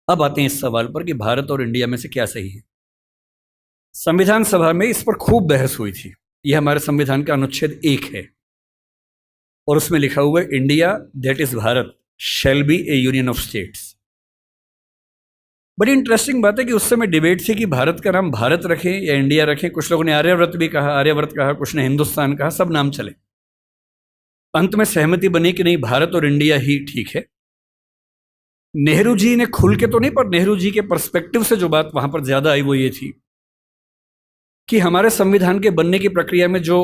अब आते हैं इस सवाल पर कि भारत और इंडिया में से क्या सही है। संविधान सभा में इस पर खूब बहस हुई थी। यह हमारे संविधान का अनुच्छेद 1 है और उसमें लिखा हुआ है India that is Bharat shall be A union of states. बड़ी इंटरेस्टिंग बात है कि उस समय डिबेट थी कि भारत का नाम भारत रखें या इंडिया रखें। कुछ लोगों ने आर्यव्रत भी कहा, आर्यव्रत कहा, कुछ ने हिंदुस्तान कहा, सब नाम चले। अंत में सहमति बनी कि नहीं, भारत और इंडिया ही ठीक है। नेहरू जी ने खुल के तो नहीं, पर नेहरू जी के पर्सपेक्टिव से जो बात वहां पर ज्यादा आई वो ये थी कि हमारे संविधान के बनने की प्रक्रिया में जो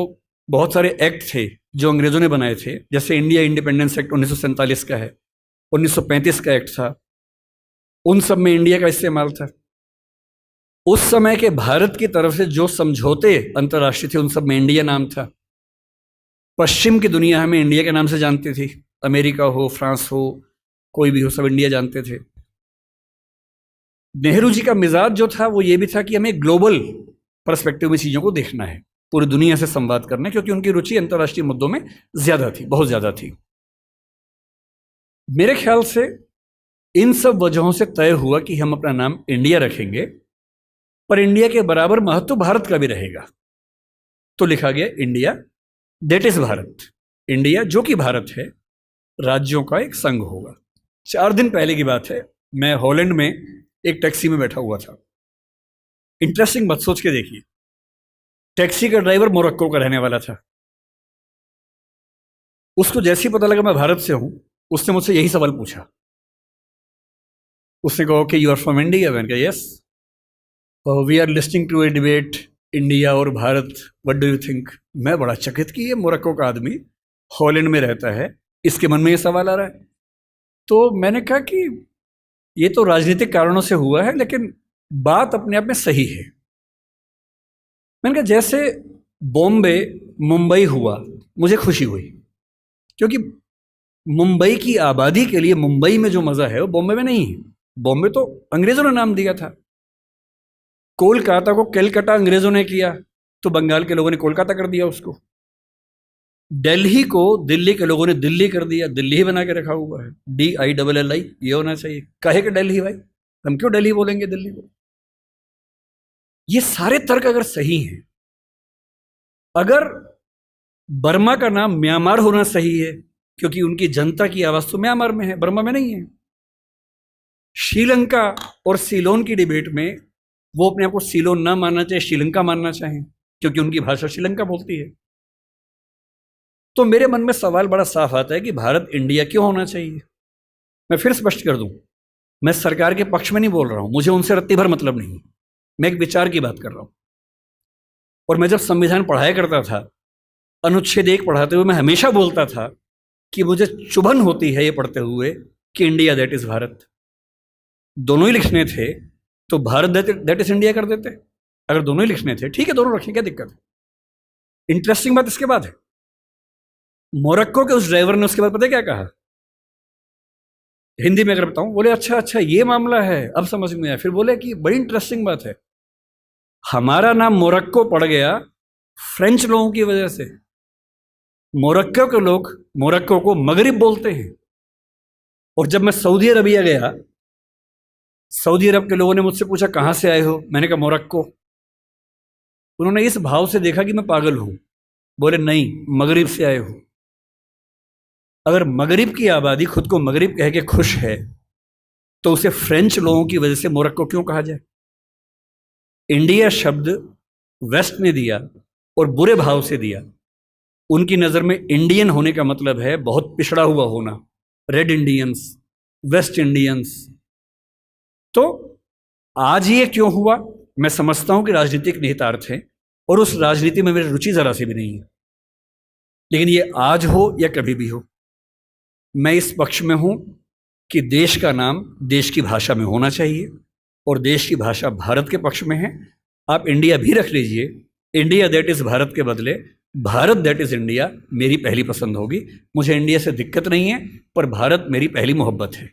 बहुत सारे एक्ट थे जो अंग्रेजों ने बनाए थे, जैसे इंडिया इंडिपेंडेंस एक्ट 1947 का है, 1935 का एक्ट था, उन सब में इंडिया का इस्तेमाल था। उस समय के भारत की तरफ से जो समझौते अंतर्राष्ट्रीय थे उन सब में इंडिया नाम था। पश्चिम की दुनिया हमें इंडिया के नाम से जानती थी, अमेरिका हो, फ्रांस हो, कोई भी हो, सब इंडिया जानते थे। नेहरू जी का मिजाज जो था वो ये भी था कि हमें ग्लोबल पर्सपेक्टिव में चीज़ों को देखना है, पूरी दुनिया से संवाद करना है, क्योंकि उनकी रुचि अंतर्राष्ट्रीय मुद्दों में ज्यादा थी, बहुत ज्यादा थी। मेरे ख्याल से इन सब वजहों से तय हुआ कि हम अपना नाम इंडिया रखेंगे, पर इंडिया के बराबर महत्व भारत का भी रहेगा। तो लिखा गया India that is Bharat. India जो कि भारत है, राज्यों का एक संघ होगा। 4 दिन पहले की बात है, मैं हॉलैंड में एक टैक्सी में बैठा हुआ था। इंटरेस्टिंग बात सोच के देखिए, टैक्सी का ड्राइवर मोरक्को का रहने वाला था। उसको जैसे ही पता लगा मैं भारत से हूं, उसने मुझसे यही सवाल पूछा। उसने कहा कि यू आर फ्रॉम इंडिया? मैंने कहा yes. We are listening to a debate India और Bharat, what do you think? मैं बड़ा चकित कि ये मोरक्को का आदमी हॉलैंड में रहता है, इसके मन में ये सवाल आ रहा है। तो मैंने कहा कि ये तो राजनीतिक कारणों से हुआ है, लेकिन बात अपने आप में सही है। मैंने कहा जैसे बॉम्बे मुंबई हुआ, मुझे खुशी हुई, क्योंकि मुंबई की आबादी के लिए मुंबई में जो मजा है वो बॉम्बे में नहीं है। बॉम्बे तो अंग्रेजों ने नाम दिया था। कोलकाता को कैलकाटा अंग्रेजों ने किया, तो बंगाल के लोगों ने कोलकाता कर दिया उसको। दिल्ली को दिल्ली के लोगों ने दिल्ली कर दिया, दिल्ली ही बना के रखा हुआ है, DILLI, ये होना चाहिए। कहे कि दिल्ली भाई, हम क्यों दिल्ली बोलेंगे दिल्ली को? ये सारे तर्क अगर सही हैं, अगर बर्मा का नाम म्यांमार होना सही है क्योंकि उनकी जनता की आवाज तो म्यांमार में है, बर्मा में नहीं है। श्रीलंका और सीलोन की डिबेट में वो अपने आप को सीलोन ना मानना चाहे, श्रीलंका मानना चाहें, क्योंकि उनकी भाषा श्रीलंका बोलती है। तो मेरे मन में सवाल बड़ा साफ आता है कि भारत इंडिया क्यों होना चाहिए। मैं फिर स्पष्ट कर दूं, मैं सरकार के पक्ष में नहीं बोल रहा हूं, मुझे उनसे रत्ती भर मतलब नहीं, मैं एक विचार की बात कर रहा हूं। और मैं जब संविधान पढ़ाया करता था, अनुच्छेद 1 पढ़ाते हुए मैं हमेशा बोलता था कि मुझे चुभन होती है ये पढ़ते हुए कि इंडिया दैट इज भारत। दोनों ही लिखने थे तो भारत दैट इज इंडिया कर देते। अगर दोनों ही लिखने थे, ठीक है, दोनों रखें, क्या दिक्कत है। इंटरेस्टिंग बात इसके बाद है, मोरक्को के उस ड्राइवर ने उसके बाद पता है क्या कहा, हिंदी में अगर बताऊं, बोले अच्छा अच्छा ये मामला है, अब समझ में आया। फिर बोले कि बड़ी इंटरेस्टिंग बात है, हमारा नाम मोरक्को पड़ गया फ्रेंच लोगों की वजह से। मोरक्को के लोग मोरक्को को मगरिब बोलते हैं। और जब मैं सऊदी अरबिया गया, सऊदी अरब के लोगों ने मुझसे पूछा कहां से आए हो, मैंने कहा मोरक्को। उन्होंने इस भाव से देखा कि मैं पागल हूं, बोले नहीं, मगरिब से आए हो। अगर मगरिब की आबादी खुद को मगरिब कह के खुश है, तो उसे फ्रेंच लोगों की वजह से मोरक्को क्यों कहा जाए? इंडिया शब्द वेस्ट ने दिया और बुरे भाव से दिया। उनकी नजर में इंडियन होने का मतलब है बहुत पिछड़ा हुआ होना, रेड इंडियंस, वेस्ट इंडियंस। तो आज ये क्यों हुआ? मैं समझता हूं कि राजनीतिक निहितार्थ है और उस राजनीति में मेरी रुचि जरा सी भी नहीं है, लेकिन ये आज हो या कभी भी हो, मैं इस पक्ष में हूं कि देश का नाम देश की भाषा में होना चाहिए और देश की भाषा भारत के पक्ष में है। आप इंडिया भी रख लीजिए, इंडिया दैट इज भारत के बदले भारत दैट इज इंडिया मेरी पहली पसंद होगी। मुझे इंडिया से दिक्कत नहीं है, पर भारत मेरी पहली मोहब्बत है।